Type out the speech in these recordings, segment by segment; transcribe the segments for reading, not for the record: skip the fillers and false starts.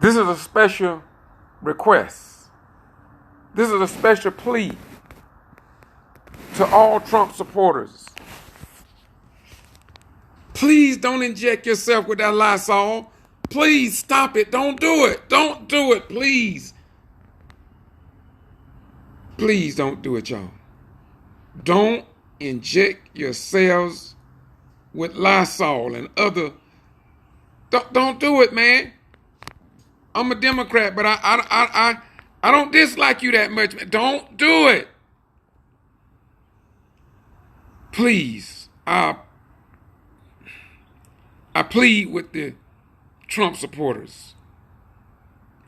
This is a special request. This is a special plea to all Trump supporters. Please don't inject yourself with that Lysol. Please stop it. Don't do it. Don't do it, please. Please don't do it, y'all. Don't inject yourselves with Lysol and other. Don't do it, man. I'm a Democrat, but I don't dislike you that much. Don't do it. Please, I plead with the Trump supporters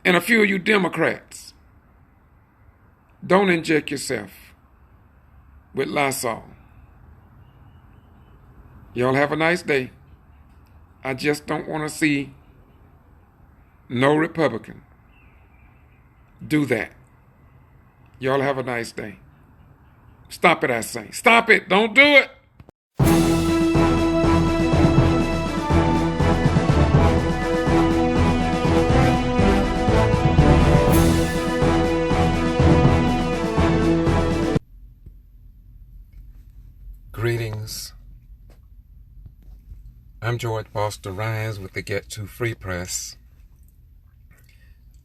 and a few of you Democrats. Don't inject yourself with Lysol. Y'all have a nice day. I just don't want to see no Republican do that. Y'all have a nice day. Stop it, I say. Stop it. Don't do it. Greetings. I'm George Foster Rhines with the Get to Free Press,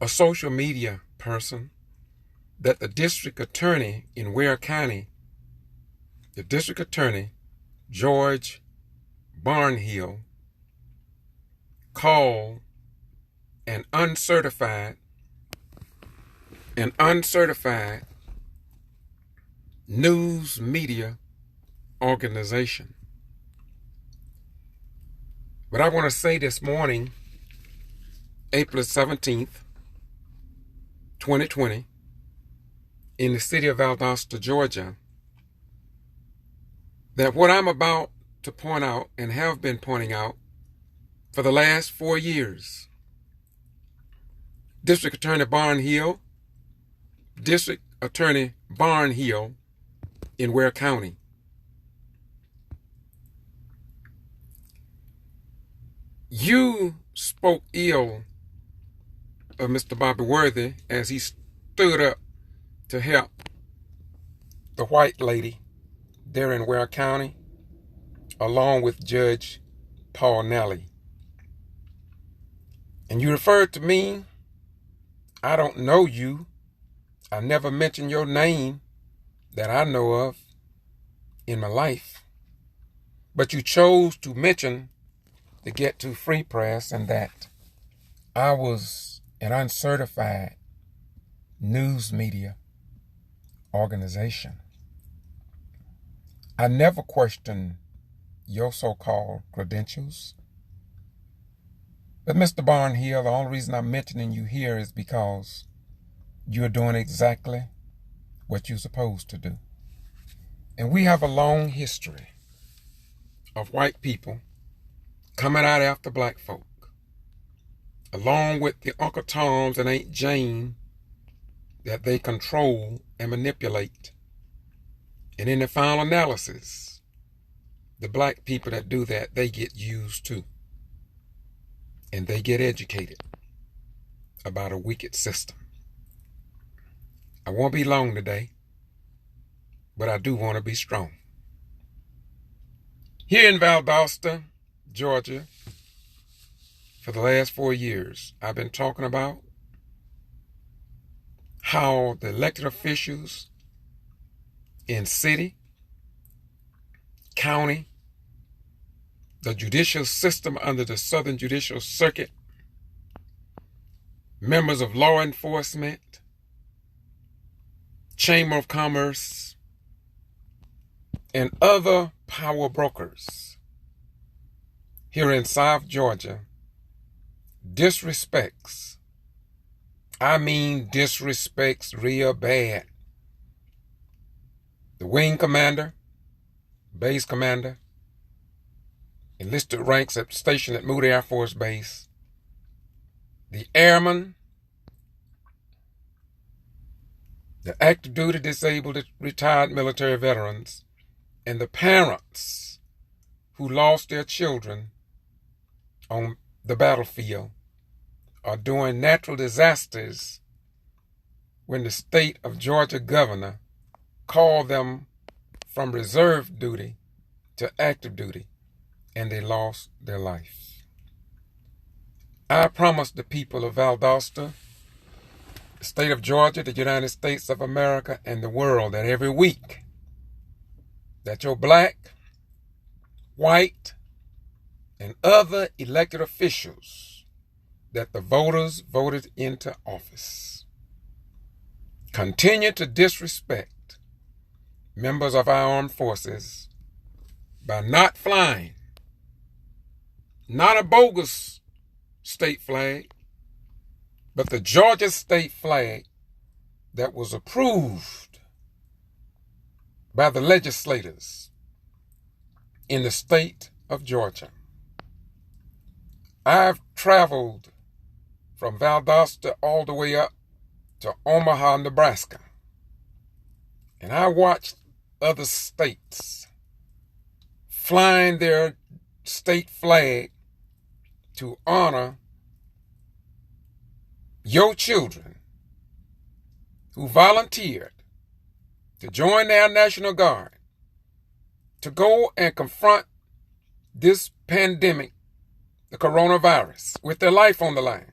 a social media person that the district attorney in Ware County, the district attorney, George Barnhill, called an uncertified news media organization. But I want to say this morning, April 17th, 2020, in the city of Valdosta, Georgia, that what I'm about to point out and have been pointing out for the last 4 years, District Attorney Barnhill in Ware County, you spoke ill of Mr. Bobby Worthy as he stood up to help the white lady there in Ware County, along with Judge Paul Nelly. And you referred to me. I don't know you. I never mentioned your name that I know of in my life. But you chose to mention the Get to Free Press and that I was an uncertified news media organization. I never questioned your so-called credentials. But Mr. Barnhill, the only reason I'm mentioning you here is because you're doing exactly what you're supposed to do. And we have a long history of white people coming out after black folk, along with the Uncle Toms and Aunt Jane that they control and manipulate. And in the final analysis, the black people that do that, they get used too. And they get educated about a wicked system. I won't be long today, but I do want to be strong. Here in Valdosta, Georgia, for the last 4 years, I've been talking about how the elected officials in city, county, the judicial system under the Southern Judicial Circuit, members of law enforcement, Chamber of Commerce, and other power brokers here in South Georgia disrespects real bad the wing commander, base commander, enlisted ranks at station at Moody Air Force Base, the airmen, the active duty disabled retired military veterans, and the parents who lost their children on the battlefield or during natural disasters when the state of Georgia governor called them from reserve duty to active duty and they lost their life. I promised the people of Valdosta, the state of Georgia, the United States of America, and the world that every week that your black, white, and other elected officials that the voters voted into office continue to disrespect members of our armed forces by not flying, not a bogus state flag, but the Georgia state flag that was approved by the legislators in the state of Georgia. I've traveled from Valdosta all the way up to Omaha, Nebraska, and I watched other states flying their state flag to honor your children who volunteered to join their National Guard to go and confront this pandemic, the coronavirus, with their life on the line.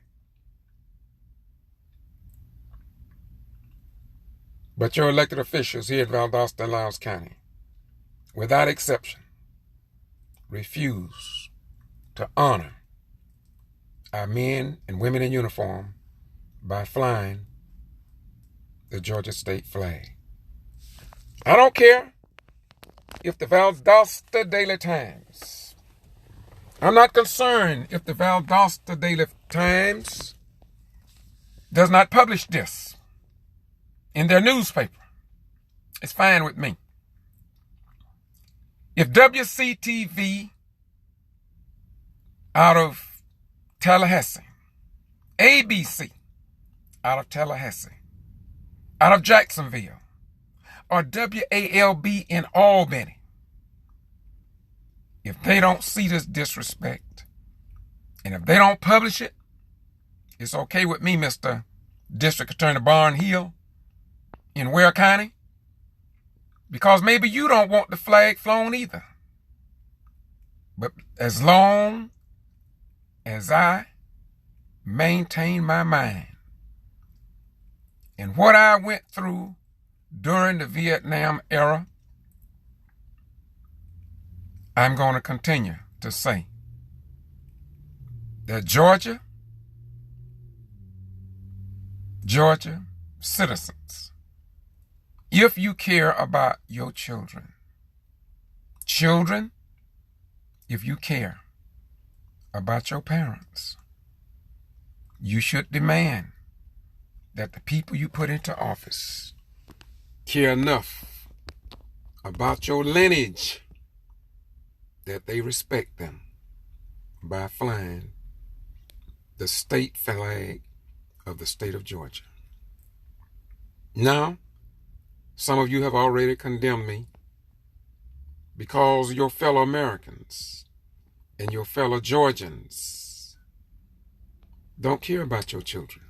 But your elected officials here in Valdosta and Lowndes County, without exception, refuse to honor our men and women in uniform by flying the Georgia state flag. I don't care if the Valdosta Daily Times, I'm not concerned if the Valdosta Daily Times does not publish this in their newspaper. It's fine with me. If WCTV out of Tallahassee, ABC out of Tallahassee, out of Jacksonville, or WALB in Albany, if they don't see this disrespect, and if they don't publish it, it's okay with me, Mr. District Attorney Barnhill in Ware County, because maybe you don't want the flag flown either. But as long as I maintain my mind and what I went through during the Vietnam era, I'm going to continue to say that Georgia citizens, if you care about your children, if you care about your parents, you should demand that the people you put into office care enough about your lineage that they respect them by flying the state flag of the state of Georgia. Now, some of you have already condemned me because your fellow Americans and your fellow Georgians don't care about your children.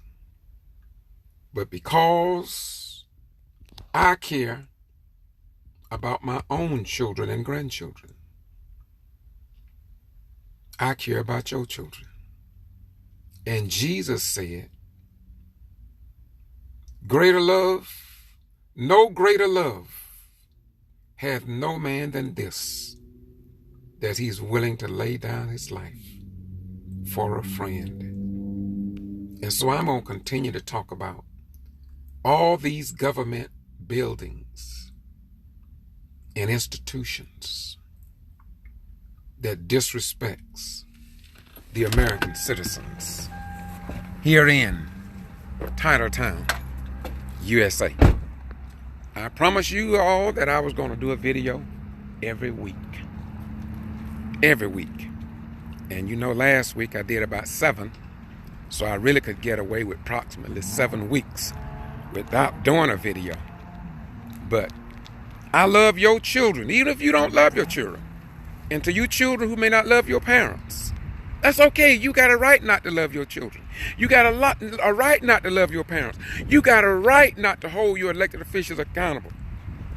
But because I care about my own children and grandchildren, I care about your children. And Jesus said, greater love, no greater love hath no man than this, that he's willing to lay down his life for a friend. And so I'm going to continue to talk about all these government buildings and institutions that disrespects the American citizens here in Titletown, USA. I promised you all that I was going to do a video every week. Every week. And you know, last week I did about 7, so I really could get away with approximately 7 weeks without doing a video. But I love your children, even if you don't love your children. And to you children who may not love your parents, That's okay. You got a right not to love your children. You got a right not to love your parents. You got a right not to hold your elected officials accountable.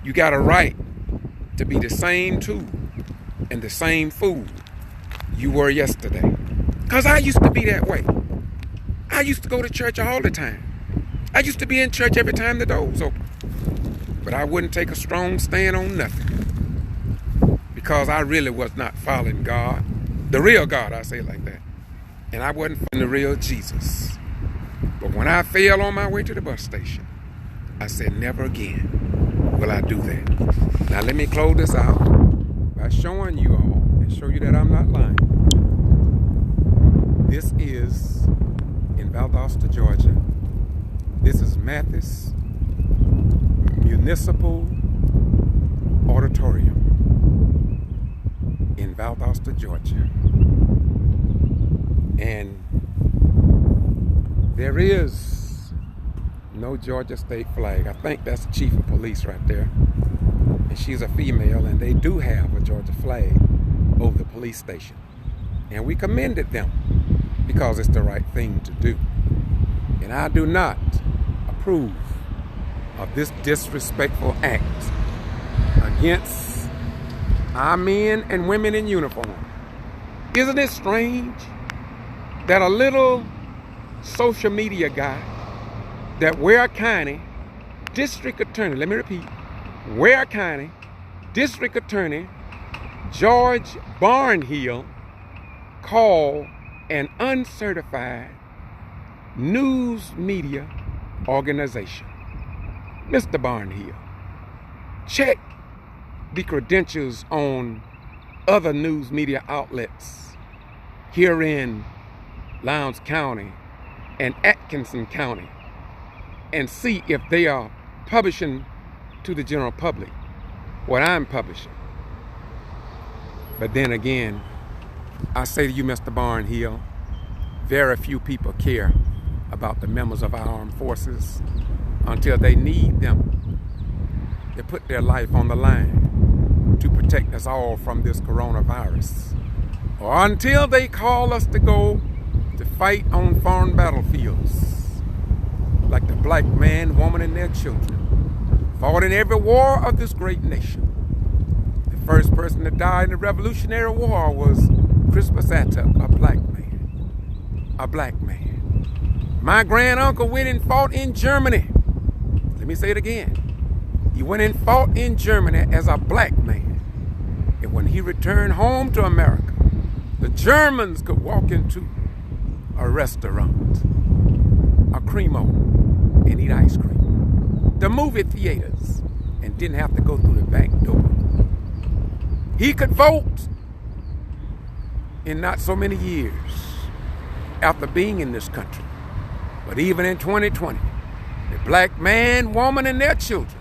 You got a right to be the same tool and the same fool you were yesterday. Because I used to be that way. I used to go to church all the time. I used to be in church every time the door was open. But I wouldn't take a strong stand on nothing. Because I really was not following God. The real God, I say it like that. And I wasn't following the real Jesus. But when I fell on my way to the bus station, I said, never again will I do that. Now let me close this out by showing you all and show you that I'm not lying. This is in Valdosta, Georgia. This is Mathis Municipal Auditorium in Valdosta, Georgia. And there is no Georgia state flag. I think that's the chief of police right there. And she's a female, and they do have a Georgia flag over the police station. And we commended them because it's the right thing to do. And I do not approve of this disrespectful act against our men and women in uniform. Isn't it strange that a little social media guy, that Ware County District Attorney, let me repeat, Ware County District Attorney George Barnhill called an uncertified news media organization? Mr. Barnhill, check the credentials on other news media outlets here in Lowndes County and Atkinson County and see if they are publishing to the general public what I'm publishing. But then again, I say to you, Mr. Barnhill, very few people care about the members of our armed forces until they need them. They put their life on the line to protect us all from this coronavirus, or until they call us to go to fight on foreign battlefields, like the black man, woman, and their children fought in every war of this great nation. The first person to die in the Revolutionary War was TRESPASS, a black man. A black man. My granduncle went and fought in Germany. Let me say it again. He went and fought in Germany as a black man. And when he returned home to America, the Germans could walk into a restaurant, a Cremo, and eat ice cream. The movie theaters, and didn't have to go through the back door. He could vote in not so many years after being in this country. But even in 2020, the black man, woman, and their children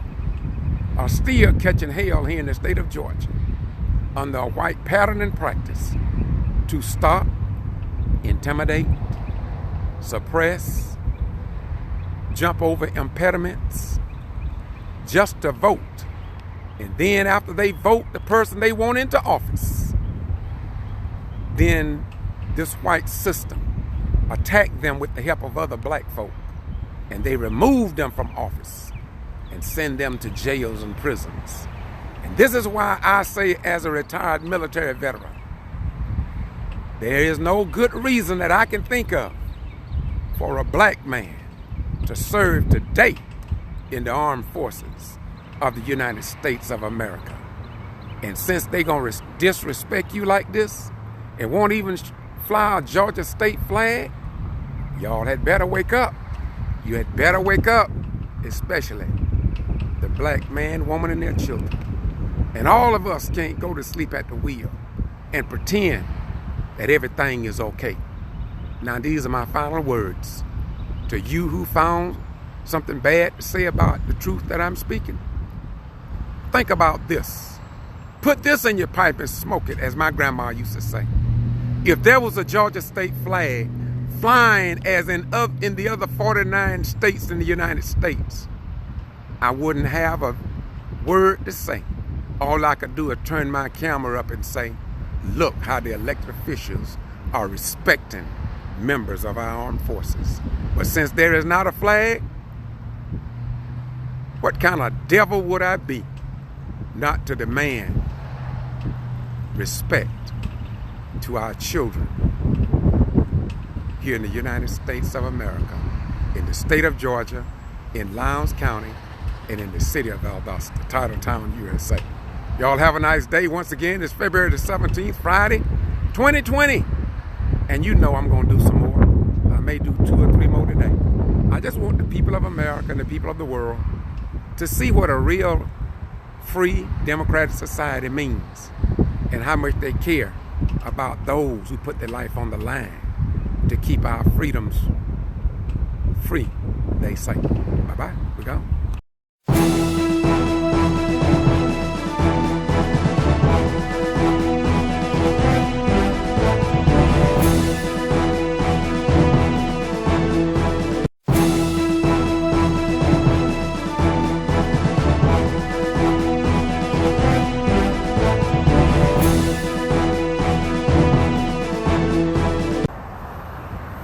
are still catching hell here in the state of Georgia under a white pattern and practice to stop, intimidate, suppress, jump over impediments just to vote. And then after they vote the person they want into office, then this white system attack them with the help of other black folk, and they remove them from office and send them to jails and prisons. And this is why I say, as a retired military veteran, there is no good reason that I can think of for a black man to serve today in the armed forces of the United States of America. And since they gonna disrespect you like this and won't even fly a Georgia state flag, y'all had better wake up. You had better wake up, especially the black man, woman, and their children. And all of us can't go to sleep at the wheel and pretend that everything is okay. Now, these are my final words to you who found something bad to say about the truth that I'm speaking. Think about this. Put this in your pipe and smoke it, as my grandma used to say. If there was a Georgia state flag flying as in the other 49 states in the United States, I wouldn't have a word to say. All I could do is turn my camera up and say, look how the elected officials are respecting members of our armed forces. But since there is not a flag, what kind of devil would I be not to demand respect to our children here in the United States of America, in the state of Georgia, in Lowndes County, and in the city of Valdosta, Titletown, USA. Y'all have a nice day. Once again, it's February the 17th, Friday, 2020. And you know I'm going to do some more. I may do 2 or 3 more today. I just want the people of America and the people of the world to see what a real free democratic society means and how much they care about those who put their life on the line to keep our freedoms free, they say. Bye-bye. We go.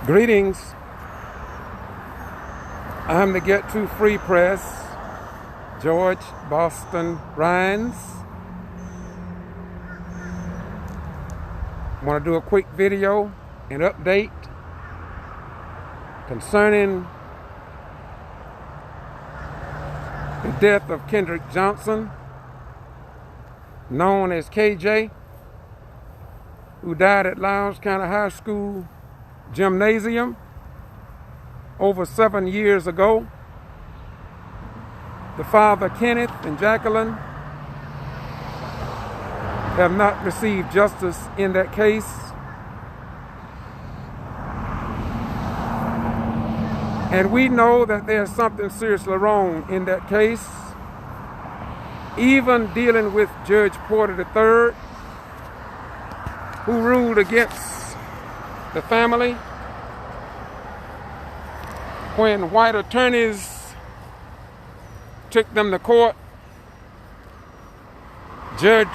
Greetings. I'm the Get to Free Press, George Boston Rhines. I want to do a quick video and update concerning the death of Kendrick Johnson, known as KJ, who died at Lowndes County High School gymnasium over 7 years ago. The father, Kenneth and Jacqueline, have not received justice in that case. And we know that there's something seriously wrong in that case, even dealing with Judge Porter III, who ruled against the family when white attorneys took them to court. Judge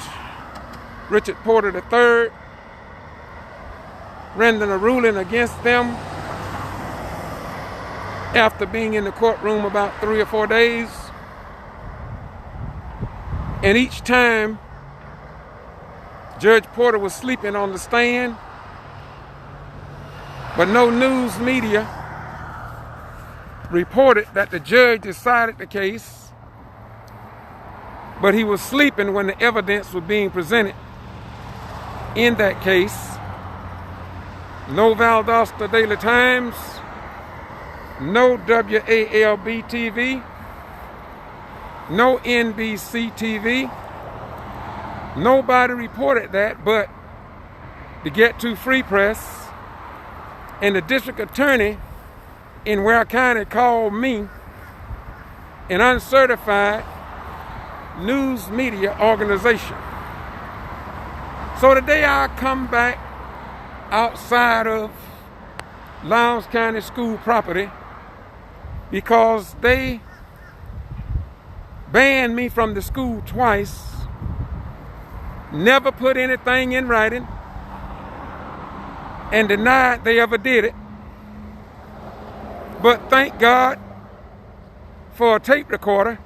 Richard Porter III rendered a ruling against them after being in the courtroom about 3 or 4 days. And each time Judge Porter was sleeping on the stand, but no news media reported that the judge decided the case, but he was sleeping when the evidence was being presented in that case. No Valdosta Daily Times, no WALB TV, no NBC TV. Nobody reported that but the Get to Free Press. And the district attorney in Ware County called me an uncertified news media organization. So today I come back outside of Lowndes County school property because they banned me from the school twice, never put anything in writing, and denied they ever did it. But thank God for a tape recorder,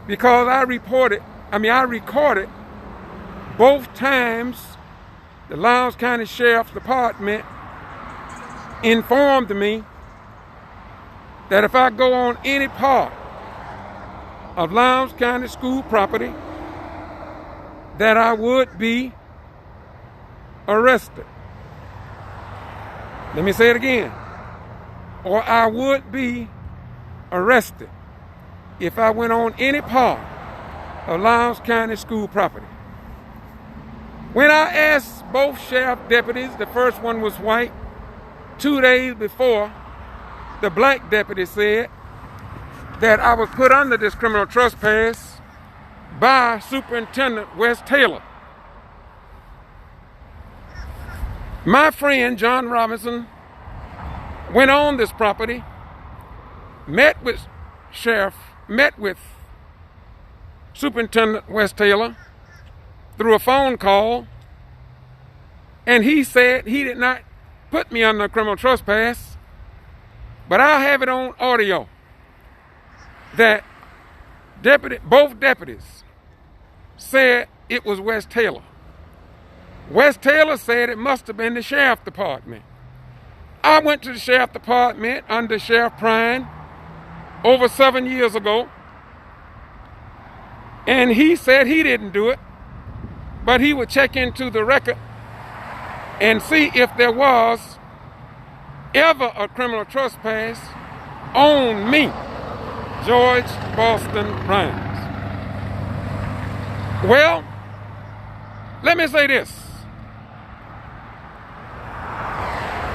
because I recorded both times the Lowndes County Sheriff's Department informed me that if I go on any part of Lowndes County school property, that I would be arrested. Let me say it again. Or I would be arrested if I went on any part of Lowndes County school property. When I asked both sheriff deputies, the first one was white, 2 days before, the black deputy said that I was put under this criminal trespass by Superintendent Wes Taylor. My friend John Robinson went on this property, met with Superintendent Wes Taylor through a phone call, And he said he did not put me under criminal trespass, but I have it on audio that both deputies said it was Wes Taylor. Wes Taylor said it must have been the sheriff department. I went to the sheriff department under Sheriff Prine over 7 years ago, and he said he didn't do it, but he would check into the record and see if there was ever a criminal trespass on me, George Boston Rhymes. Well, let me say this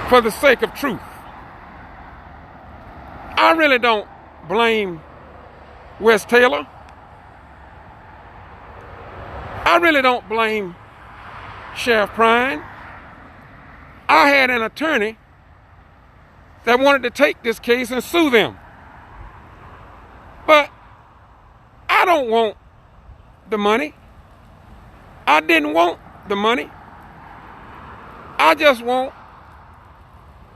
for the sake of truth. I really don't blame Wes Taylor. I really don't blame Sheriff Prine. I had an attorney that wanted to take this case and sue them. But I don't want the money. I didn't want the money. I just want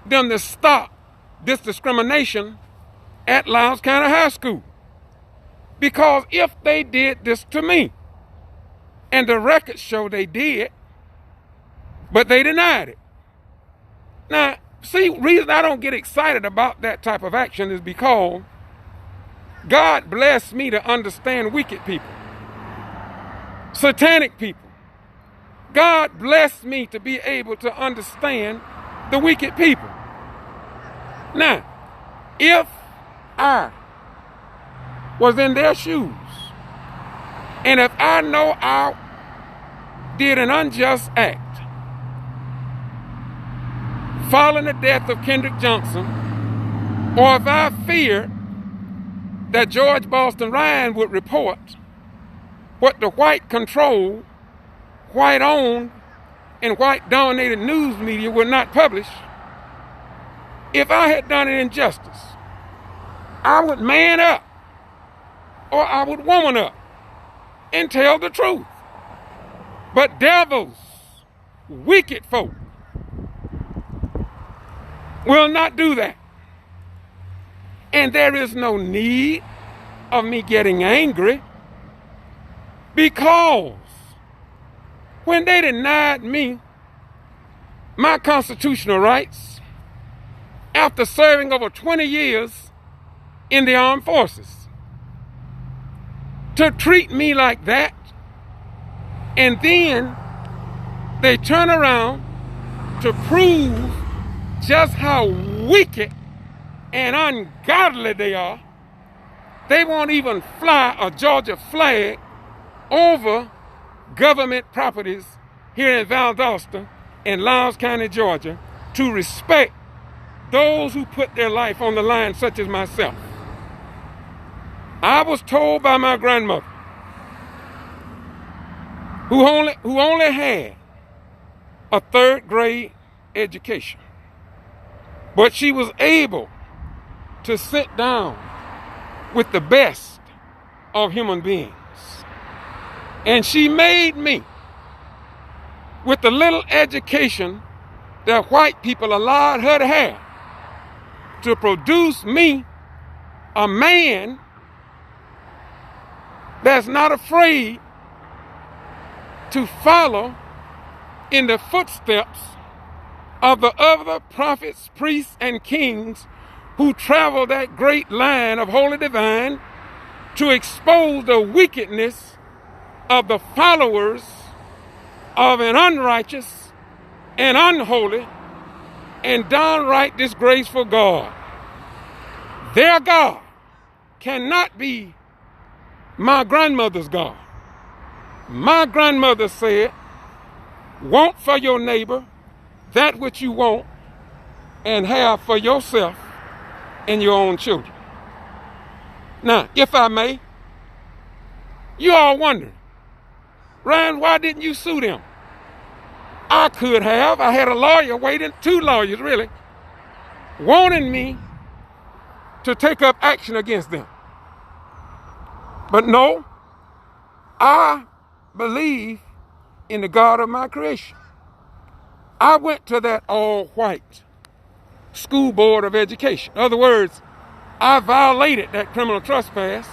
them to stop this discrimination at Lowndes County High School. Because if they did this to me, and the records show they did, but they denied it. Now, see, reason I don't get excited about that type of action is because God blessed me to understand wicked people, satanic people. God blessed me to be able to understand the wicked people. Now, if I was in their shoes, and if I know I did an unjust act, following the death of Kendrick Johnson, or if I feared that George Boston Ryan would report what the white-controlled, white-owned, and white-dominated news media would not publish, if I had done an injustice, I would man up, or I would woman up, and tell the truth. But devils, wicked folk, will not do that. And there is no need of me getting angry, because when they denied me my constitutional rights after serving over 20 years in the armed forces, to treat me like that, and then they turn around to prove just how wicked and ungodly they are, they won't even fly a Georgia flag over government properties here in Valdosta and Lowndes County, Georgia, to respect those who put their life on the line, such as myself. I was told by my grandmother, who only had a 3rd grade education, but she was able to sit down with the best of human beings. And she made me, with the little education that white people allowed her to have, to produce me a man that's not afraid to follow in the footsteps of the other prophets, priests, and kings who traveled that great line of holy divine to expose the wickedness of the followers of an unrighteous and unholy and downright disgraceful God. Their God cannot be my grandmother's God. My grandmother said, want for your neighbor that which you want, and have for yourself and your own children. Now, if I may, you all wondering, Ryan, why didn't you sue them? I could have. I had a lawyer waiting, 2 lawyers really, wanting me to take up action against them. But no, I believe in the God of my creation. I went to that all-white school board of education. In other words, I violated that criminal trespass,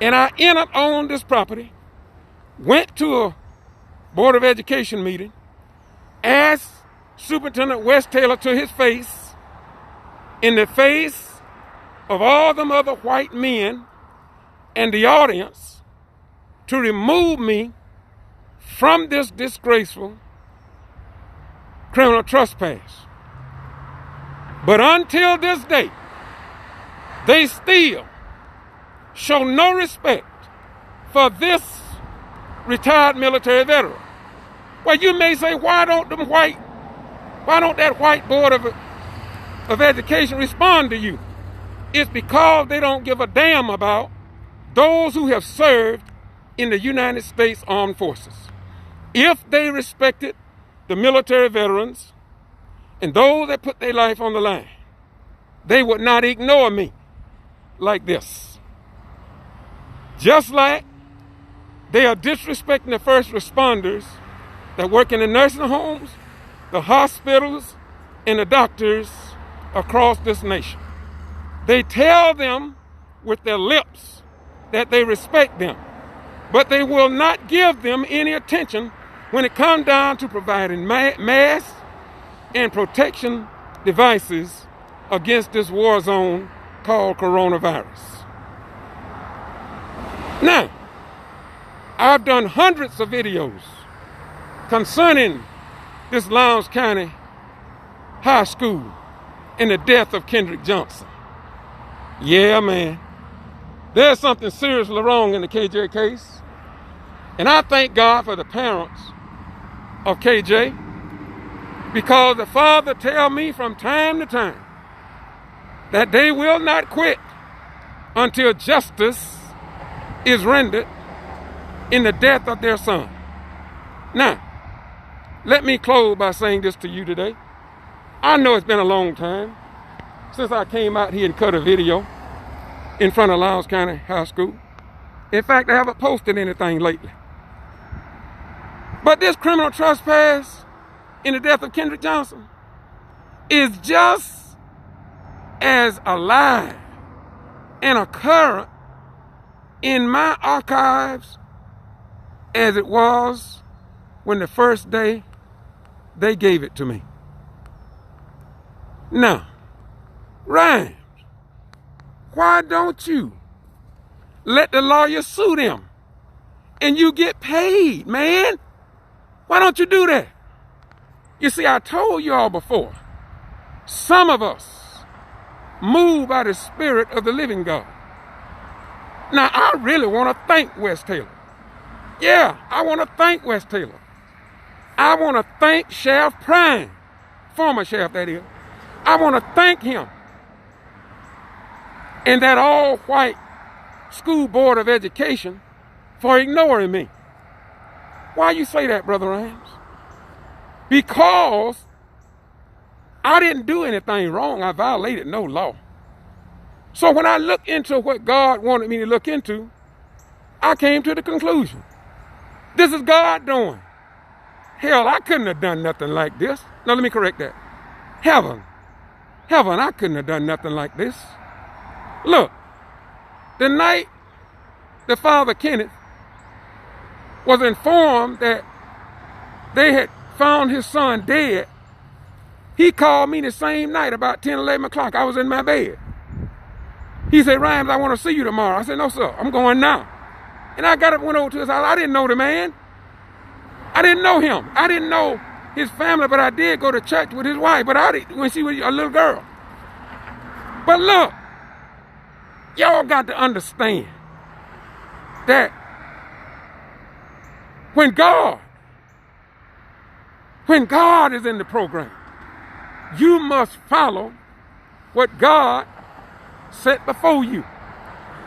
and I entered on this property, went to a board of education meeting, asked Superintendent West Taylor to his face, in the face of all them other white men and the audience, to remove me from this disgraceful criminal trespass. But until this day, they still show no respect for this retired military veteran. Well, you may say, why don't that white board of education respond to you? It's because they don't give a damn about those who have served in the United States Armed Forces. If they respected the military veterans and those that put their life on the line, they would not ignore me like this. Just like they are disrespecting the first responders that work in the nursing homes, the hospitals, and the doctors across this nation. They tell them with their lips that they respect them, but they will not give them any attention when it comes down to providing masks and protection devices against this war zone called coronavirus. Now, I've done hundreds of videos concerning this Lowndes County High School and the death of Kendrick Johnson. Yeah, man, there's something seriously wrong in the KJ case. And I thank God for the parents of KJ, because the father tell me from time to time that they will not quit until justice is rendered in the death of their son. Now, let me close by saying this to you today. I know it's been a long time since I came out here and cut a video in front of Lowndes County High School. In fact, I haven't posted anything lately. But this criminal trespass in the death of Kendrick Johnson is just as alive and occurrent in my archives as it was when the first day they gave it to me. Now, Rhymes, why don't you let the lawyer sue them and you get paid, man? Why don't you do that? You see, I told you all before, some of us move by the Spirit of the living God. Now, I really want to thank West Taylor. Yeah, I want to thank West Taylor. I want to thank Sheriff Prime, former sheriff that is. I want to thank him and that all-white school board of education for ignoring me. Why you say that, Brother Rhymes? Because I didn't do anything wrong. I violated no law. So when I looked into what God wanted me to look into, I came to the conclusion, this is God doing. Hell, I couldn't have done nothing like this. Now let me correct that. Heaven, I couldn't have done nothing like this. Look, the night the Father Kenneth was informed that they had found his son dead, he called me the same night about 10, 11 o'clock. I was in my bed. He said, Rhymes, I want to see you tomorrow. I said, no, sir, I'm going now. And I got up, went over to his house. I didn't know the man. I didn't know him. I didn't know his family, but I did go to church with his wife, but I didn't, when she was a little girl. But look, y'all got to understand that when God is in the program, you must follow what God set before you.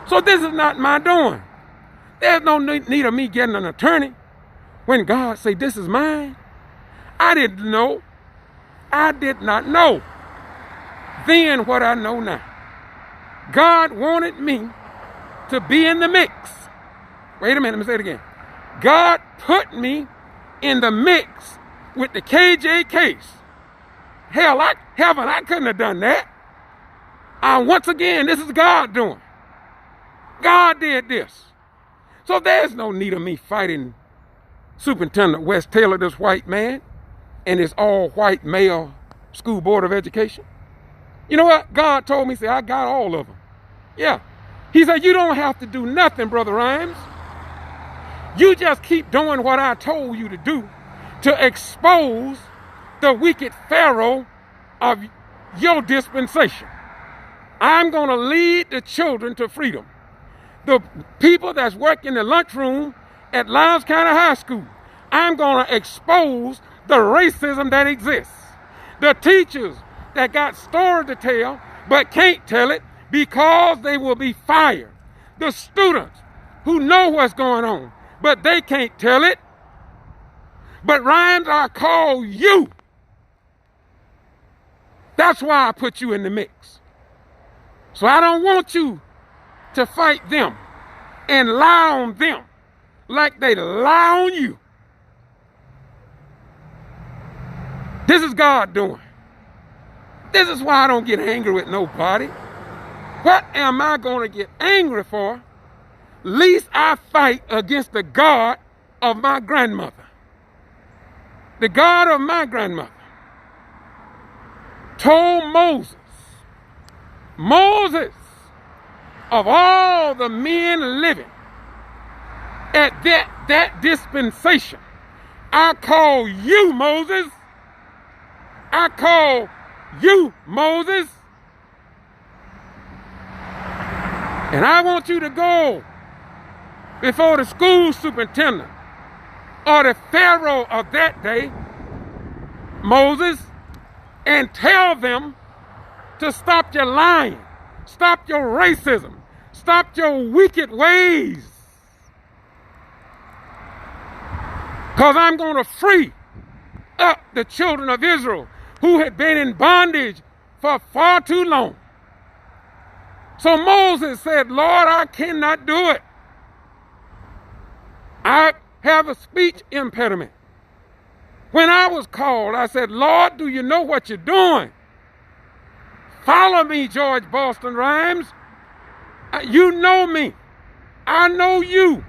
So this is not my doing. There's no need of me getting an attorney when God say this is mine. I didn't know. I did not know then what I know now. God wanted me to be in the mix. Wait a minute, let me say it again. God put me in the mix with the KJ case. Hell, I couldn't have done that. Once again, this is God doing. God did this. So there's no need of me fighting Superintendent Wes Taylor, this white man, and his all-white male school board of education. You know what? God told me, say, I got all of them. Yeah. He said, you don't have to do nothing, Brother Rhymes. You just keep doing what I told you to do to expose the wicked Pharaoh of your dispensation. I'm going to lead the children to freedom. The people that's working in the lunchroom at Lowndes County High School, I'm going to expose the racism that exists. The teachers that got stories to tell but can't tell it because they will be fired. The students who know what's going on but they can't tell it. But Rhymes, I call you. That's why I put you in the mix. So I don't want you to fight them and lie on them like they lie on you. This is God doing. This is why I don't get angry with nobody. What am I going to get angry for? Least I fight against the God of my grandmother. The God of my grandmother told Moses, of all the men living at that dispensation, I call you Moses. I call you Moses. And I want you to go before the school superintendent or the Pharaoh of that day, Moses, and tell them to stop your lying, stop your racism, stop your wicked ways. Because I'm going to free up the children of Israel who had been in bondage for far too long. So Moses said, Lord, I cannot do it. I have a speech impediment. When I was called, I said, Lord, do you know what you're doing? Follow me, George Boston Rhymes. You know me. I know you.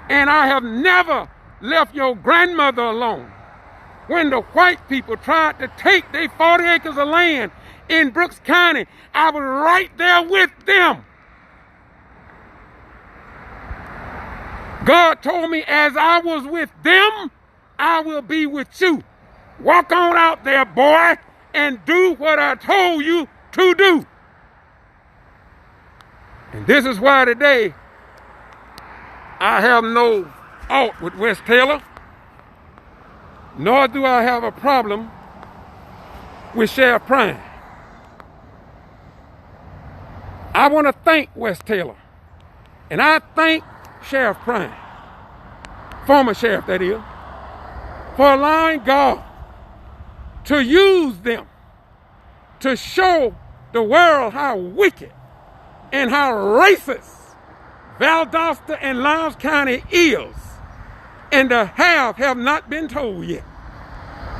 And I have never left your grandmother alone. When the white people tried to take their 40 acres of land in Brooks County, I was right there with them. God told me as I was with them, I will be with you. Walk on out there, boy, and do what I told you to do. And this is why today I have no ought with Wes Taylor, nor do I have a problem with Sheriff Prime. I want to thank Wes Taylor, and I thank Sheriff Prime, former sheriff that is, for allowing God to use them to show the world how wicked and how racist Valdosta and Lowndes County is, and the have not been told yet.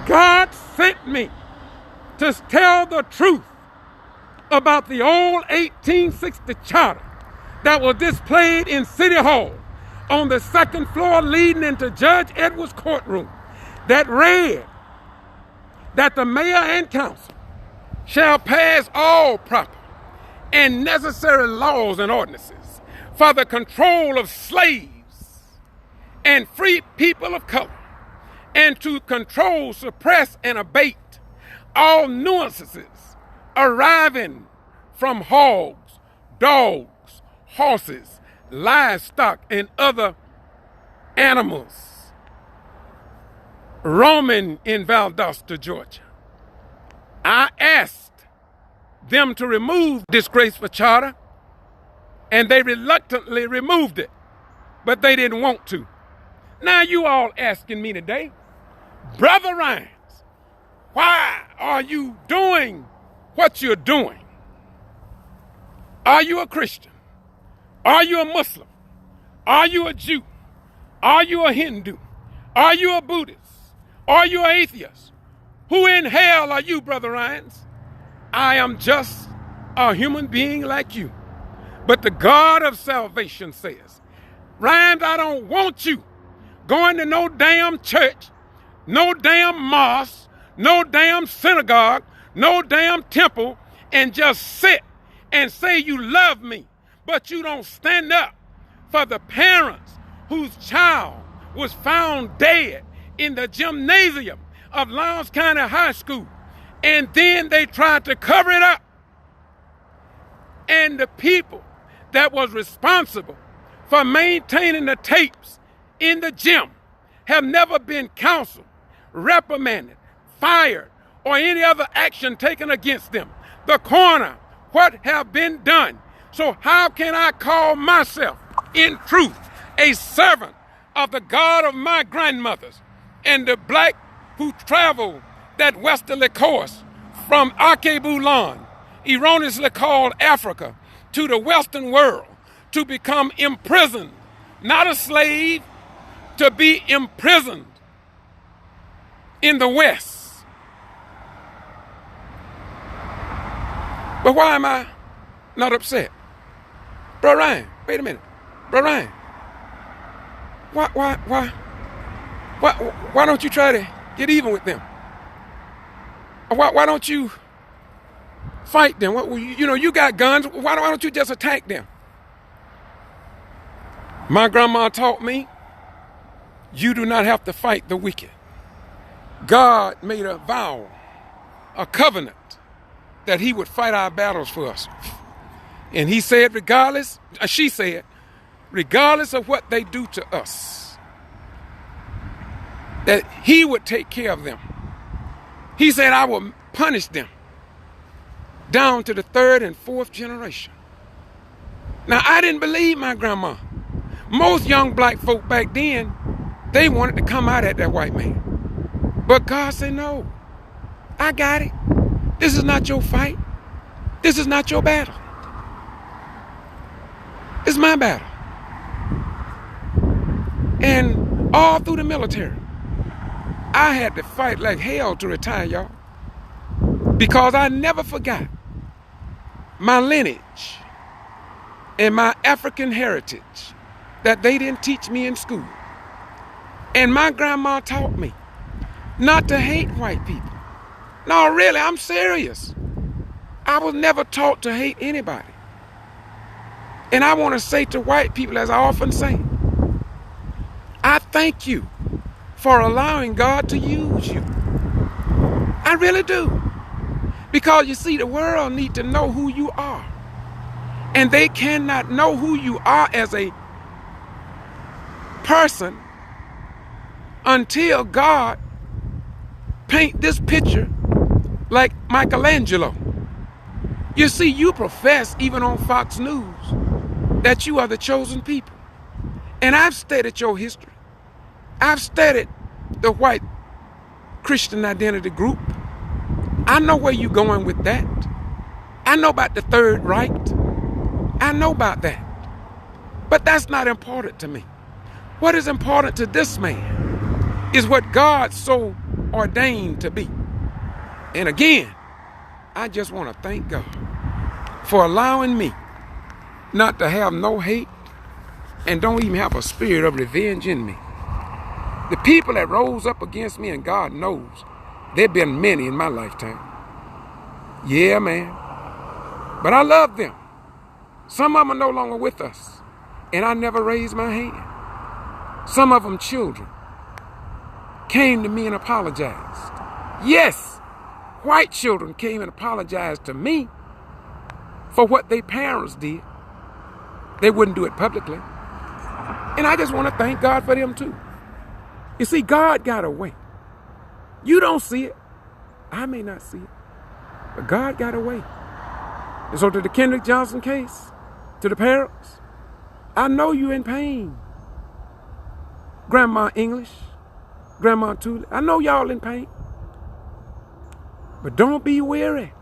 God sent me to tell the truth about the old 1860 charter that was displayed in City Hall on the second floor leading into Judge Edwards' courtroom, that read that the mayor and council shall pass all proper and necessary laws and ordinances for the control of slaves and free people of color, and to control, suppress, and abate all nuisances arriving from hogs, dogs, horses, livestock, and other animals roaming in Valdosta, Georgia. I asked them to remove disgraceful charter, and they reluctantly removed it, but they didn't want to. Now you all asking me today, Brother Rhymes, why are you doing what you're doing? Are you a Christian? Are you a Muslim? Are you a Jew? Are you a Hindu? Are you a Buddhist? Are you an atheist? Who in hell are you, Brother Ryans? I am just a human being like you. But the God of salvation says, Ryans, I don't want you going to no damn church, no damn mosque, no damn synagogue, no damn temple, and just sit and say you love me, but you don't stand up for the parents whose child was found dead in the gymnasium of Lowndes County High School, and then they tried to cover it up. And the people that was responsible for maintaining the tapes in the gym have never been counseled, reprimanded, fired, or any other action taken against them. The coroner, what have been done? So how can I call myself, in truth, a servant of the God of my grandmothers and the black who traveled that westerly course from Akebulon, erroneously called Africa, to the Western world to become imprisoned, not a slave, to be imprisoned in the West? But why am I not upset? Brother Ryan, wait a minute. Brother Ryan, why don't you try to get even with them? Why don't you fight them? You got guns. Why don't you just attack them? My grandma taught me, you do not have to fight the wicked. God made a vow, a covenant, that he would fight our battles for us. And he said, she said, regardless of what they do to us, that he would take care of them. He said, I will punish them down to the third and fourth generation. Now, I didn't believe my grandma. Most young black folk back then, they wanted to come out at that white man. But God said, no, I got it. This is not your fight. This is not your battle. It's my battle. And all through the military, I had to fight like hell to retire, y'all. Because I never forgot my lineage and my African heritage that they didn't teach me in school. And my grandma taught me not to hate white people. No, really, I'm serious. I was never taught to hate anybody. And I want to say to white people, as I often say, I thank you for allowing God to use you. I really do. Because you see, the world needs to know who you are. And they cannot know who you are as a person until God paint this picture like Michelangelo. You see, you profess, even on Fox News, that you are the chosen people. And I've studied your history. I've studied the white Christian identity group. I know where you're going with that. I know about the Third Reich. I know about that. But that's not important to me. What is important to this man is what God so ordained to be. And again, I just want to thank God for allowing me not to have no hate and don't even have a spirit of revenge in me. The people that rose up against me, and God knows, there have been many in my lifetime. Yeah, man. But I love them. Some of them are no longer with us, and I never raised my hand. Some of them children came to me and apologized. Yes, white children came and apologized to me for what their parents did. They wouldn't do it publicly. And I just want to thank God for them too. You see, God got a way. You don't see it. I may not see it. But God got a way. And so to the Kendrick Johnson case, to the parents, I know you're in pain. Grandma English, Grandma Tully, I know y'all in pain. But don't be weary.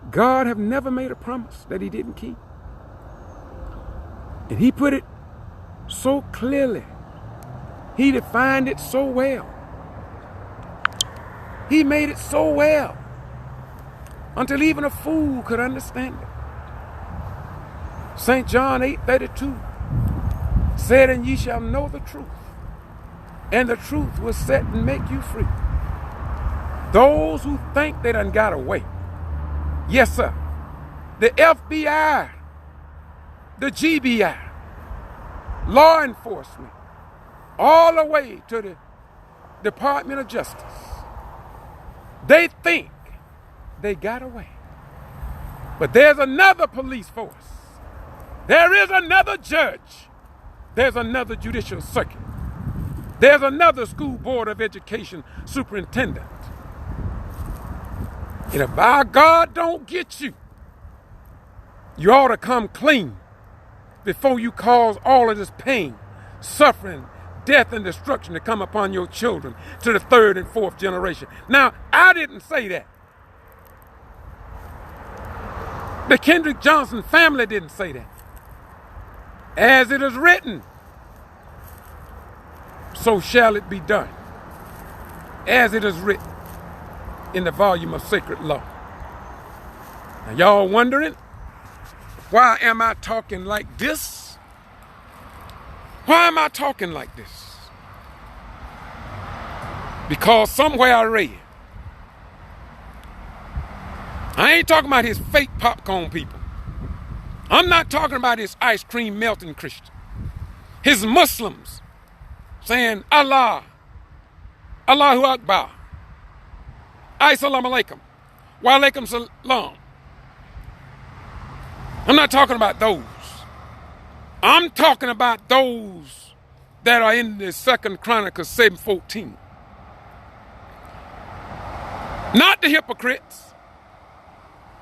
God have never made a promise that he didn't keep. And he put it so clearly. He defined it so well He made it so well until even a fool could understand it. St. John 8:32 said, and ye shall know the truth, and the truth will set and make you free. Those who think they done got away. Yes, sir. The FBI, the G.B.R, law enforcement, all the way to the Department of Justice. They think they got away. But there's another police force. There is another judge. There's another judicial circuit. There's another school board of education superintendent. And if our God don't get you, you ought to come clean before you cause all of this pain, suffering, death, and destruction to come upon your children to the third and fourth generation. Now, I didn't say that. The Kendrick Johnson family didn't say that. As it is written, so shall it be done. As it is written in the volume of sacred law. Now, y'all wondering, why am I talking like this? Why am I talking like this? Because somewhere I read, I ain't talking about his fake popcorn people. I'm not talking about his ice cream melting Christian. His Muslims saying Allah, Allahu Akbar, Assalamu alaikum, wa alaikum salam. I'm not talking about those. I'm talking about those that are in the 2 Chronicles 7:14. Not the hypocrites.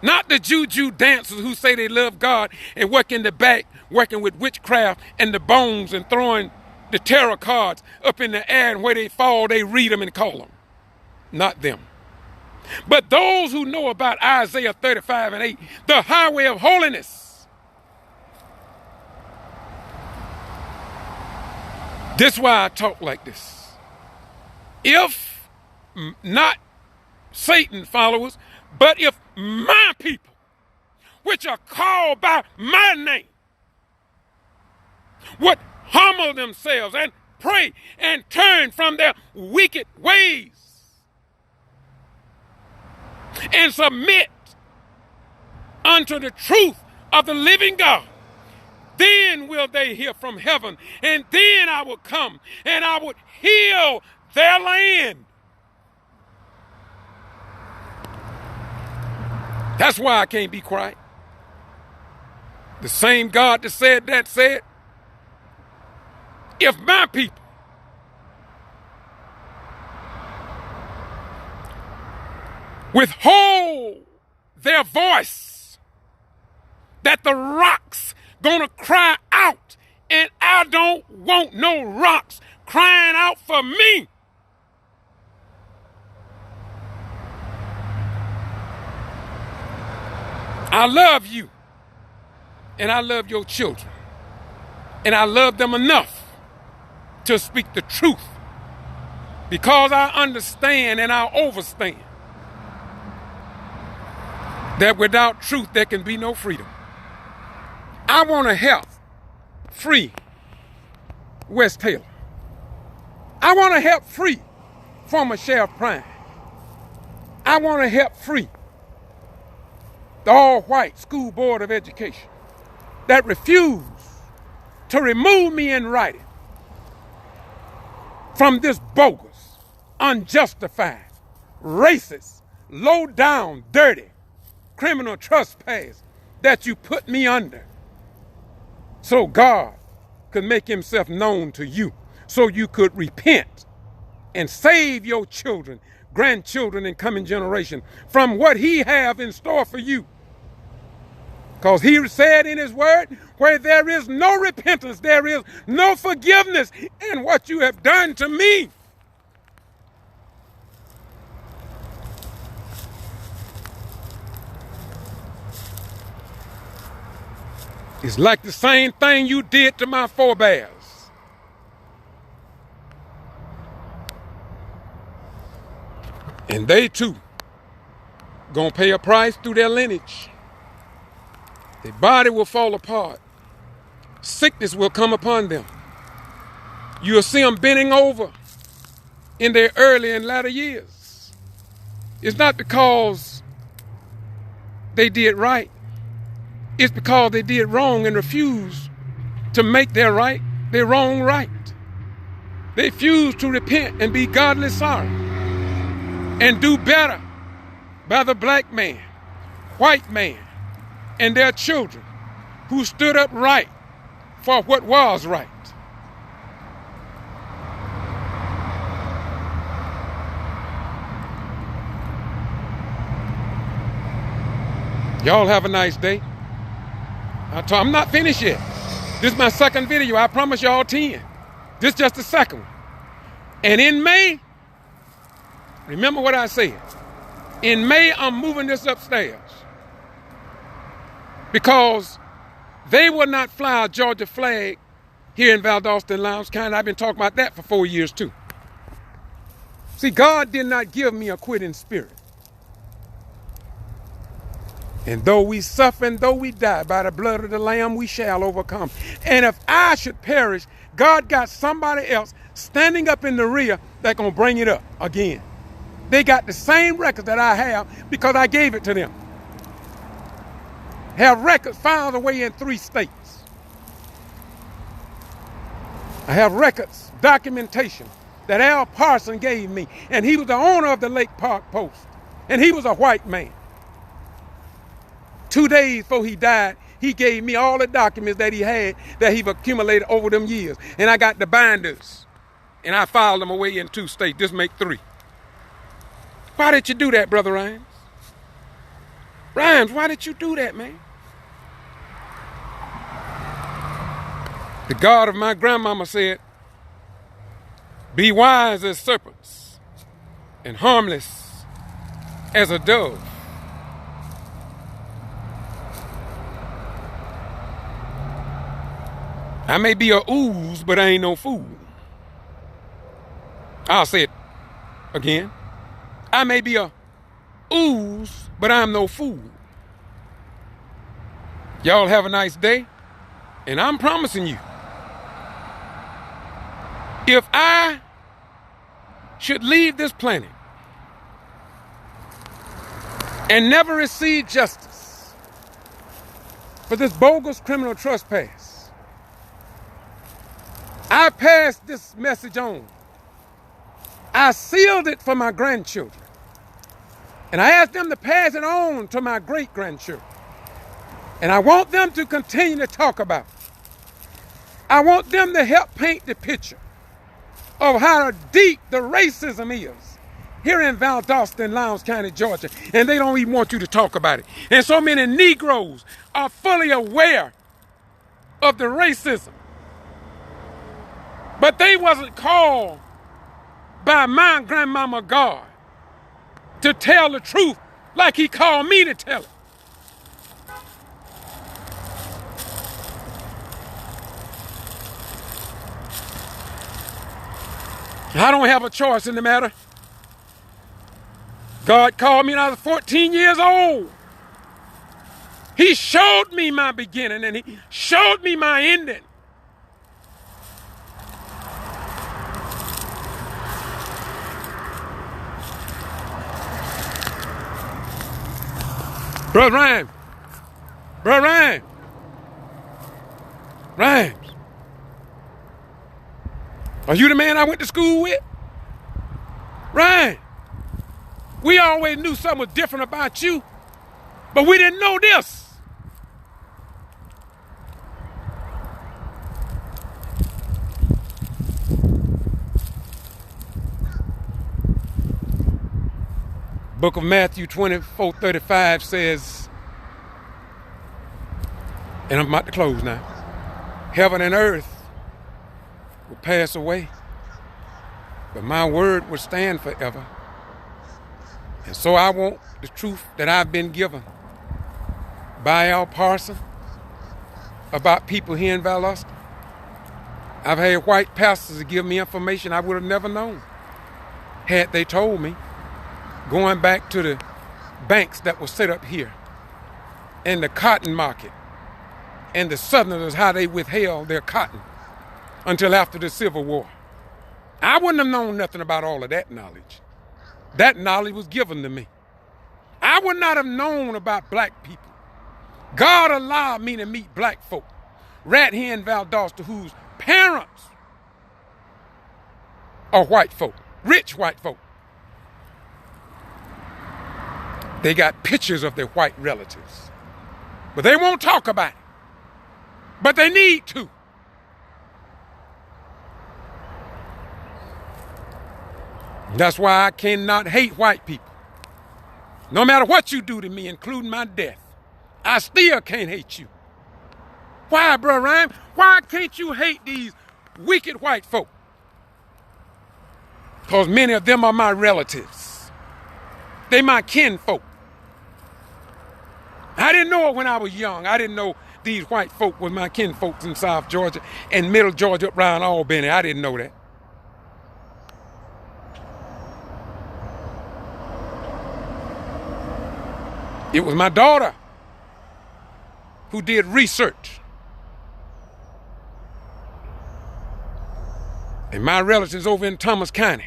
Not the juju dancers who say they love God and work in the back, working with witchcraft and the bones and throwing the tarot cards up in the air, and where they fall, they read them and call them. Not them. But those who know about Isaiah 35:8, the highway of holiness. This is why I talk like this. If not Satan followers, but if my people, which are called by my name, would humble themselves and pray and turn from their wicked ways and submit unto the truth of the living God, then will they hear from heaven, and then I will come and I would heal their land. That's why I can't be quiet. The same God that said that said, if my people withhold their voice, that the rocks gonna cry out, and I don't want no rocks crying out for me. I love you, and I love your children, and I love them enough to speak the truth, because I understand and I overstand that without truth there can be no freedom. I want to help free Wes Taylor. I want to help free former Sheriff Prime. I want to help free the all-white school board of education that refused to remove me in writing from this bogus, unjustified, racist, low-down, dirty, criminal trespass that you put me under, so God could make himself known to you, so you could repent and save your children, grandchildren, and coming generation from what he have in store for you. Because he said in his word, where there is no repentance, there is no forgiveness in what you have done to me. It's like the same thing you did to my forebears. And they too gonna pay a price through their lineage. Their body will fall apart. Sickness will come upon them. You'll see them bending over in their early and latter years. It's not because they did right. It's because they did wrong and refused to make their wrong right. They refused to repent and be godly sorry and do better by the black man, white man, and their children who stood up right for what was right. Y'all have a nice day. I'm not finished yet. This is my second video. I promise y'all 10. This is just the second one. And in May, remember what I said. In May, I'm moving this upstairs. Because they will not fly a Georgia flag here in Valdosta and Lowndes County. I've been talking about that for 4 years too. See, God did not give me a quitting spirit. And though we suffer and though we die, by the blood of the Lamb we shall overcome. And if I should perish, God got somebody else standing up in the rear that's going to bring it up again. They got the same records that I have because I gave it to them. Have records filed away in 3 states. I have records, documentation that Al Parson gave me. And he was the owner of the Lake Park Post. And he was a white man. 2 days before he died, he gave me all the documents that he had that he've accumulated over them years. And I got the binders. And I filed them away in 2 states. Just make 3. Why did you do that, Brother Rhymes? Rhymes, why did you do that, man? The God of my grandmama said, be wise as serpents and harmless as a dove. I may be a ooze, but I ain't no fool. I'll say it again. I may be a ooze, but I'm no fool. Y'all have a nice day. And I'm promising you, if I should leave this planet and never receive justice for this bogus criminal trespass, I passed this message on. I sealed it for my grandchildren. And I asked them to pass it on to my great-grandchildren. And I want them to continue to talk about it. I want them to help paint the picture of how deep the racism is here in Valdosta and Lowndes County, Georgia. And they don't even want you to talk about it. And so many Negroes are fully aware of the racism. But they wasn't called by my grandmama God to tell the truth like he called me to tell it. I don't have a choice in the matter. God called me when I was 14 years old. He showed me my beginning and he showed me my ending. Brother Rhymes. Brother Rhymes. Rhymes. Are you the man I went to school with? Rhymes. We always knew something was different about you, but we didn't know this. Book of Matthew 24:35 says, and I'm about to close now, heaven and earth will pass away, but my word will stand forever. And so I want the truth that I've been given by Al Parson about people here in Valdosta. I've had white pastors to give me information I would have never known had they told me. going back to the banks that were set up here, and the cotton market, and the Southerners, how they withheld their cotton until after the Civil War. I wouldn't have known nothing about all of that knowledge. That knowledge was given to me. I would not have known about black people. God allowed me to meet black folk. Rat Hen Valdosta, whose parents are white folk, rich white folk. They got pictures of their white relatives, but they won't talk about it. But they need to. That's why I cannot hate white people. No matter what you do to me, including my death, I still can't hate you. Why, Brother Ryan? Why can't you hate these wicked white folk? Because many of them are my relatives. They my kinfolk. I didn't know it when I was young. I didn't know these white folk were my kinfolks in South Georgia and Middle Georgia up around Albany. I didn't know that. It was my daughter who did research. And my relatives over in Thomas County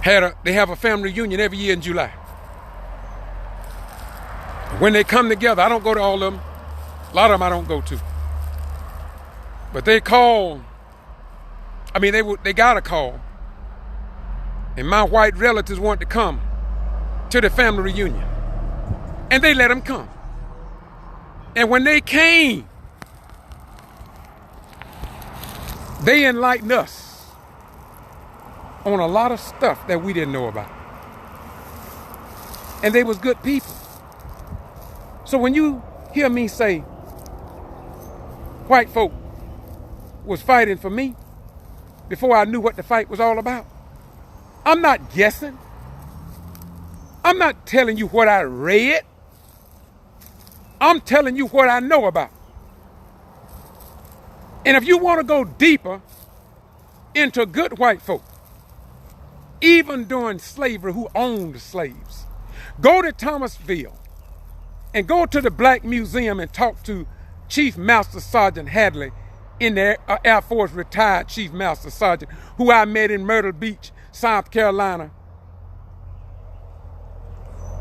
they have a family reunion every year in July. When they come together, I don't go to all of them. A lot of them I don't go to. But they call, they got a call. And my white relatives want to come to the family reunion. And they let them come. And when they came, they enlightened us on a lot of stuff that we didn't know about. And they was good people. So when you hear me say white folk was fighting for me before I knew what the fight was all about, I'm not guessing. I'm not telling you what I read. I'm telling you what I know about. And if you want to go deeper into good white folk, even during slavery, who owned slaves, go to Thomasville and go to the Black Museum and talk to Chief Master Sergeant Hadley, in the Air Force retired Chief Master Sergeant, who I met in Myrtle Beach, South Carolina,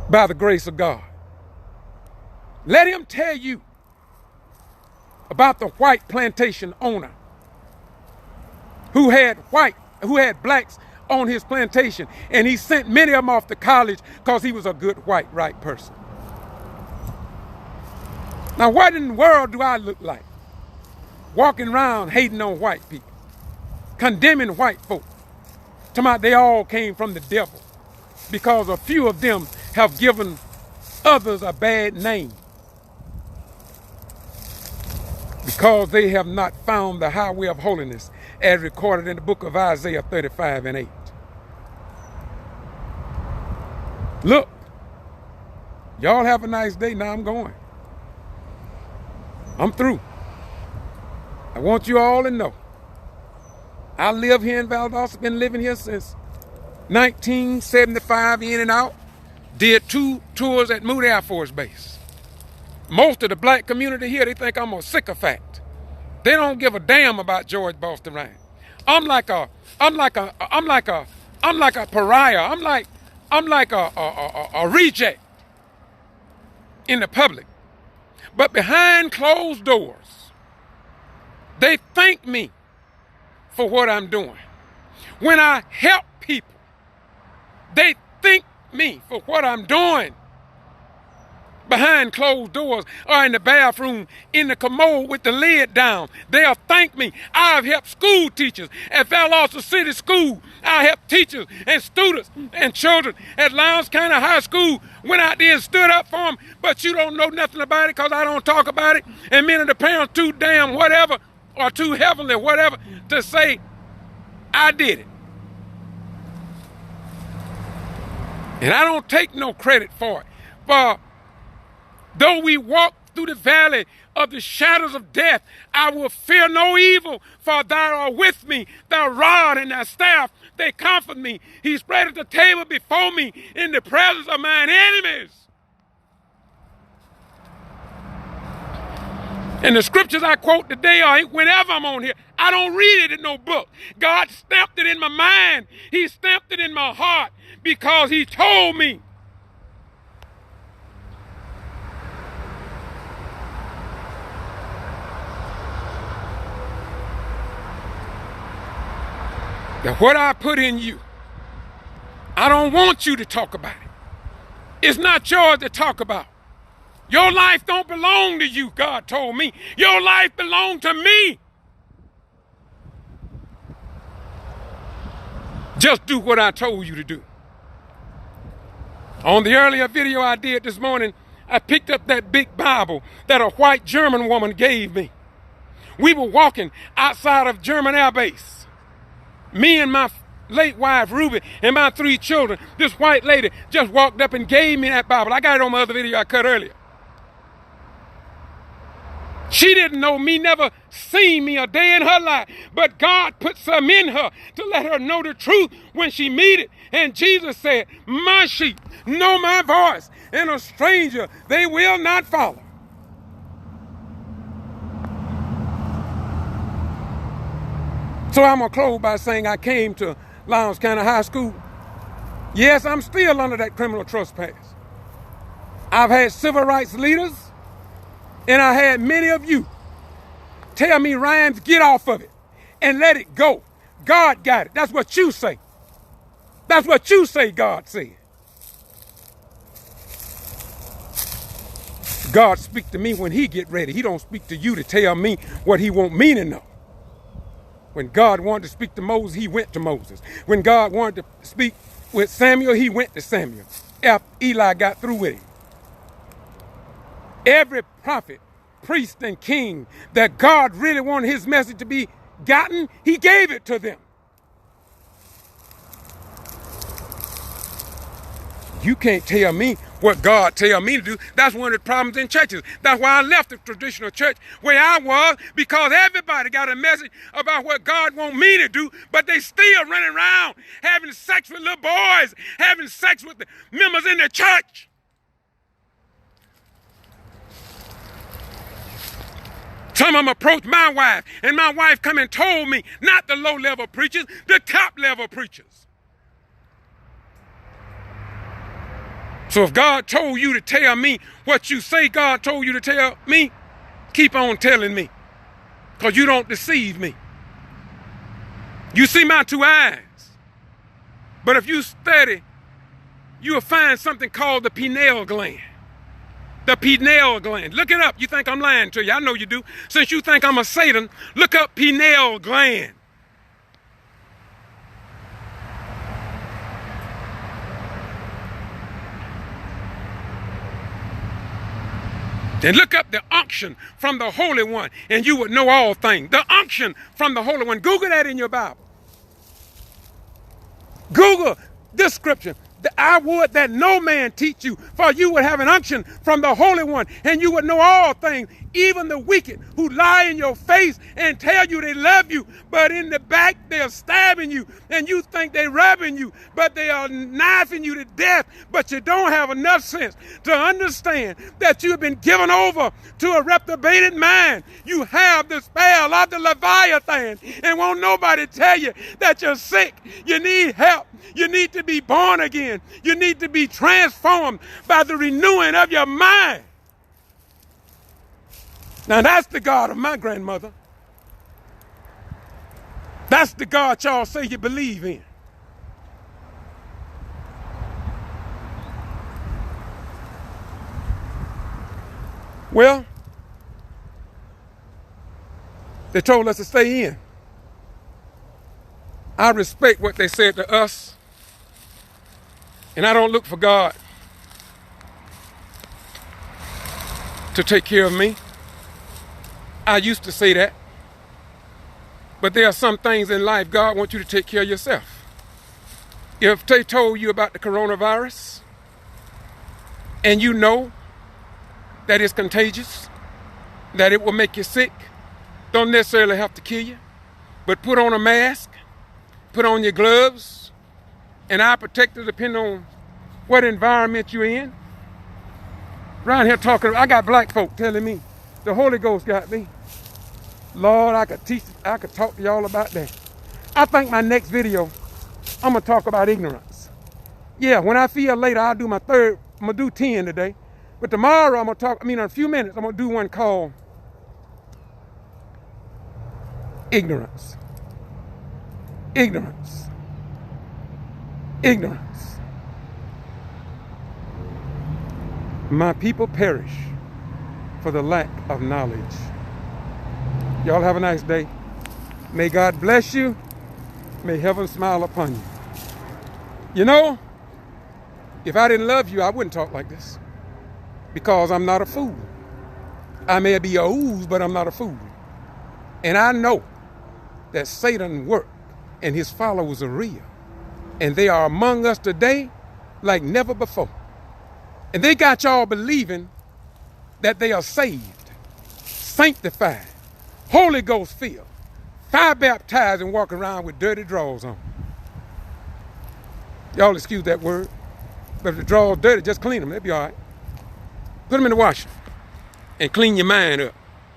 by the grace of God. Let him tell you about the white plantation owner who had blacks on his plantation, and he sent many of them off to college because he was a good white right person. Now, what in the world do I look like? Walking around hating on white people, condemning white folk, talking about they all came from the devil because a few of them have given others a bad name because they have not found the highway of holiness as recorded in the book of Isaiah 35:8. Look, y'all have a nice day. Now I'm going. I'm through. I want you all to know I live here in Valdosta, been living here since 1975, in and out. Did 2 tours at Moody Air Force Base. Most of the black community here, they think I'm a sycophant. They don't give a damn about George Boston Ryan. I'm like a pariah. I'm like a reject in the public. But behind closed doors, they thank me for what I'm doing. When I help people, they thank me for what I'm doing. Behind closed doors or in the bathroom, in the commode with the lid down, they'll thank me. I've helped school teachers at Valdosta City School. I helped teachers and students and children at Lowndes County High School. Went out there and stood up for them, but you don't know nothing about it because I don't talk about it. And many of the parents too damn whatever or too heavenly whatever to say I did it. And I don't take no credit for it. For though we walk walk through the valley of the shadows of death, I will fear no evil, for thou art with me. Thy rod and thy staff, they comfort me. He spreadeth the table before me in the presence of mine enemies. And the scriptures I quote today are whenever I'm on here. I don't read it in no book. God stamped it in my mind. He stamped it in my heart because he told me. That what I put in you, I don't want you to talk about it. It's not yours to talk about. Your life don't belong to you, God told me. Your life belongs to me. Just do what I told you to do. On the earlier video I did this morning, I picked up that big Bible that a white German woman gave me. We were walking outside of German Air Base. Me and my late wife, Ruby, and my 3 children. This white lady just walked up and gave me that Bible. I got it on my other video I cut earlier. She didn't know me, never seen me a day in her life, but God put some in her to let her know the truth when she meet it. And Jesus said, my sheep know my voice, and a stranger they will not follow. So I'm going to close by saying I came to Lowndes County High School. Yes, I'm still under that criminal trespass. I've had civil rights leaders, and I had many of you tell me, Ryan, get off of it and let it go. God got it. That's what you say. That's what you say God said. God speak to me when he get ready. He don't speak to you to tell me what he want me to know. When God wanted to speak to Moses, he went to Moses. When God wanted to speak with Samuel, he went to Samuel. After Eli got through with him. Every prophet, priest, and king that God really wanted his message to be gotten, he gave it to them. You can't tell me what God tell me to do. That's one of the problems in churches. That's why I left the traditional church where I was, because everybody got a message about what God want me to do, but they still running around having sex with little boys, having sex with the members in the church. Some of them approached my wife, and my wife come and told me, not the low-level preachers, the top-level preachers. So if God told you to tell me what you say God told you to tell me, keep on telling me, because you don't deceive me. You see my 2 eyes, but if you study, you will find something called the pineal gland. The pineal gland. Look it up. You think I'm lying to you. I know you do. Since you think I'm a Satan, look up pineal gland. Then look up the unction from the Holy One, and you would know all things. The unction from the Holy One. Google that in your Bible. Google this scripture. I would that no man teach you, for you would have an unction from the Holy One, and you would know all things, even the wicked who lie in your face and tell you they love you, but in the back they are stabbing you, and you think they're robbing you, but they are knifing you to death, but you don't have enough sense to understand that you have been given over to a reprobated mind. You have the spell of the Leviathan, and won't nobody tell you that you're sick, you need help, you need to be born again. You need to be transformed by the renewing of your mind. Now that's the God of my grandmother. That's the God y'all say you believe in. Well, they told us to stay in. I respect what they said to us. And I don't look for God to take care of me. I used to say that. But there are some things in life God wants you to take care of yourself. If they told you about the coronavirus and you know that it's contagious, that it will make you sick. Don't necessarily have to kill you, but put on a mask, put on your gloves, and eye protector depending on what environment you're in. Around here talking, I got black folk telling me, the Holy Ghost got me. Lord, I could talk to y'all about that. I think my next video, I'm gonna talk about ignorance. Yeah, when I feel later, I'll do my third, I'm gonna do 10 today. But tomorrow I'm gonna talk, in a few minutes, I'm gonna do one called ignorance. Ignorance. Ignorance. My people perish for the lack of knowledge. Y'all have a nice day. May God bless you. May heaven smile upon you. You know, if I didn't love you, I wouldn't talk like this. Because I'm not a fool. I may be a ooze, but I'm not a fool. And I know that Satan worked and his followers are real. And they are among us today like never before. And they got y'all believing that they are saved, sanctified, Holy Ghost filled, fire baptized, and walking around with dirty drawers on. Y'all excuse that word. But if the drawers dirty, just clean them. They'll be all right. Put them in the washer and clean your mind up,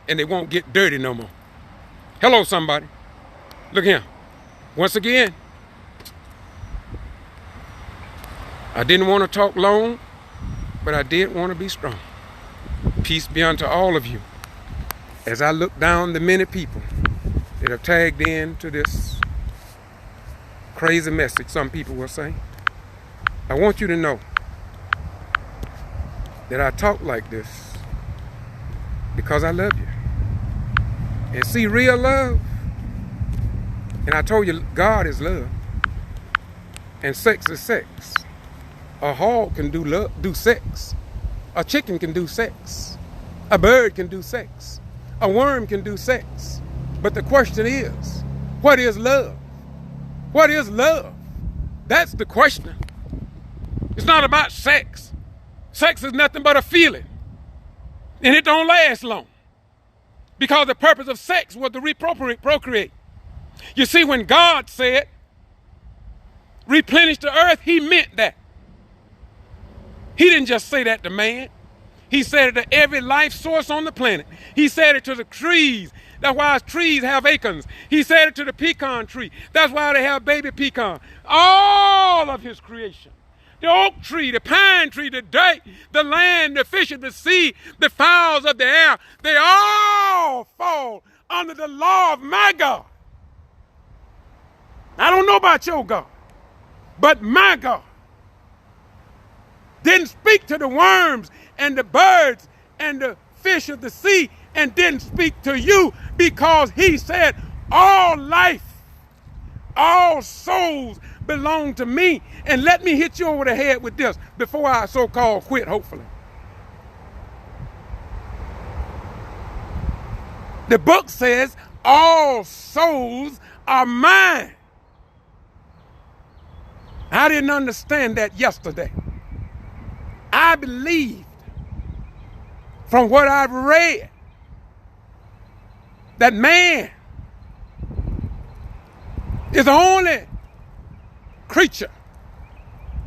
and they won't get dirty no more. Hello, somebody. Look here. Once again, I didn't want to talk long, but I did want to be strong. Peace be unto all of you. As I look down the many people that have tagged in to this crazy message, some people will say, I want you to know that I talk like this because I love you. And see, real love, and I told you God is love, and sex is sex. A hog can do sex. A chicken can do sex. A bird can do sex. A worm can do sex. But the question is, what is love? What is love? That's the question. It's not about sex. Sex is nothing but a feeling. And it don't last long. Because the purpose of sex was to procreate. You see, when God said, replenish the earth, he meant that. He didn't just say that to man. He said it to every life source on the planet. He said it to the trees. That's why trees have acorns. He said it to the pecan tree. That's why they have baby pecan. All of his creation. The oak tree, the pine tree, the date, the land, the fish of the sea, the fowls of the air, they all fall under the law of my God. I don't know about your God, but my God didn't speak to the worms and the birds and the fish of the sea and didn't speak to you because he said all life, all souls belong to me. And let me hit you over the head with this before I so-called quit, hopefully. The book says all souls are mine. I didn't understand that yesterday. I believed from what I've read that man is the only creature,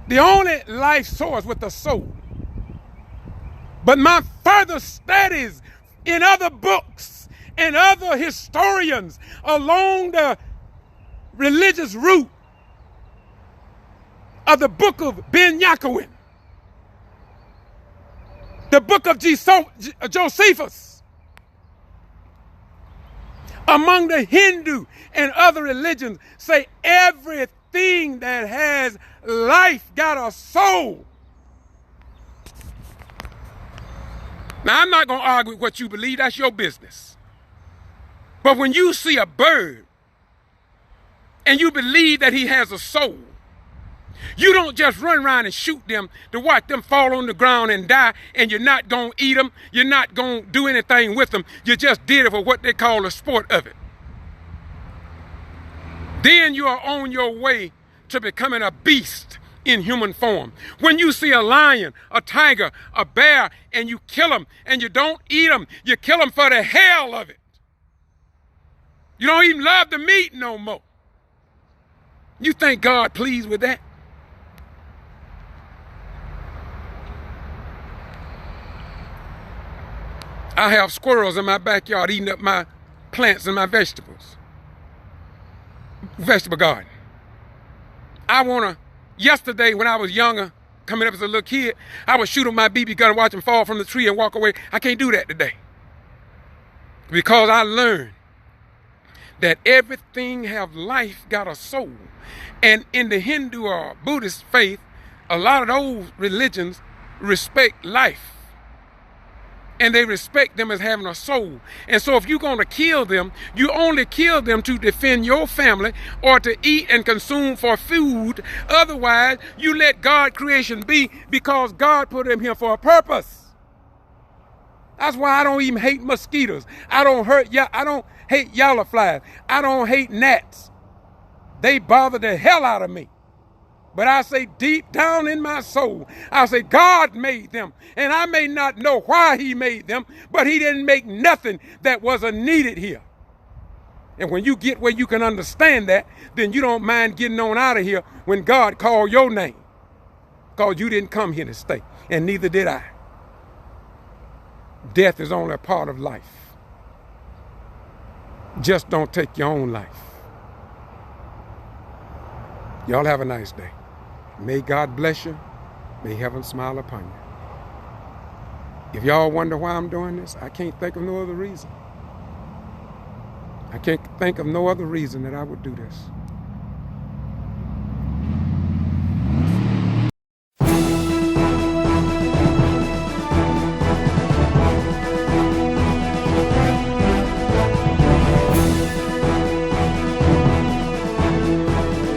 the only life source with a soul. But my further studies in other books and other historians along the religious route of the book of Ben Yaakowin, the book of Josephus, among the Hindu and other religions, say everything that has life got a soul. Now, I'm not going to argue with what you believe. That's your business. But when you see a bird and you believe that he has a soul, you don't just run around and shoot them to watch them fall on the ground and die, and you're not going to eat them. You're not going to do anything with them. You just did it for what they call the sport of it. Then you are on your way to becoming a beast in human form. When you see a lion, a tiger, a bear, and you kill them, and you don't eat them, you kill them for the hell of it. You don't even love the meat no more. You think God pleased with that? I have squirrels in my backyard eating up my plants and my vegetables. Vegetable garden. Yesterday when I was younger, coming up as a little kid, I would shoot up my BB gun and watch them fall from the tree and walk away. I can't do that today. Because I learned that everything have life, got a soul. And in the Hindu or Buddhist faith, a lot of those religions respect life. And they respect them as having a soul. And so if you're going to kill them, you only kill them to defend your family or to eat and consume for food. Otherwise, you let God's creation be because God put them here for a purpose. That's why I don't even hate mosquitoes. I don't hate yellow flies. I don't hate gnats. They bother the hell out of me. But I say deep down in my soul, I say God made them. And I may not know why he made them, but he didn't make nothing that wasn't needed here. And when you get where you can understand that, then you don't mind getting on out of here when God called your name. Because you didn't come here to stay, and neither did I. Death is only a part of life. Just don't take your own life. Y'all have a nice day. May God bless you. May heaven smile upon you. If y'all wonder why I'm doing this, I can't think of no other reason. I can't think of no other reason that I would do this.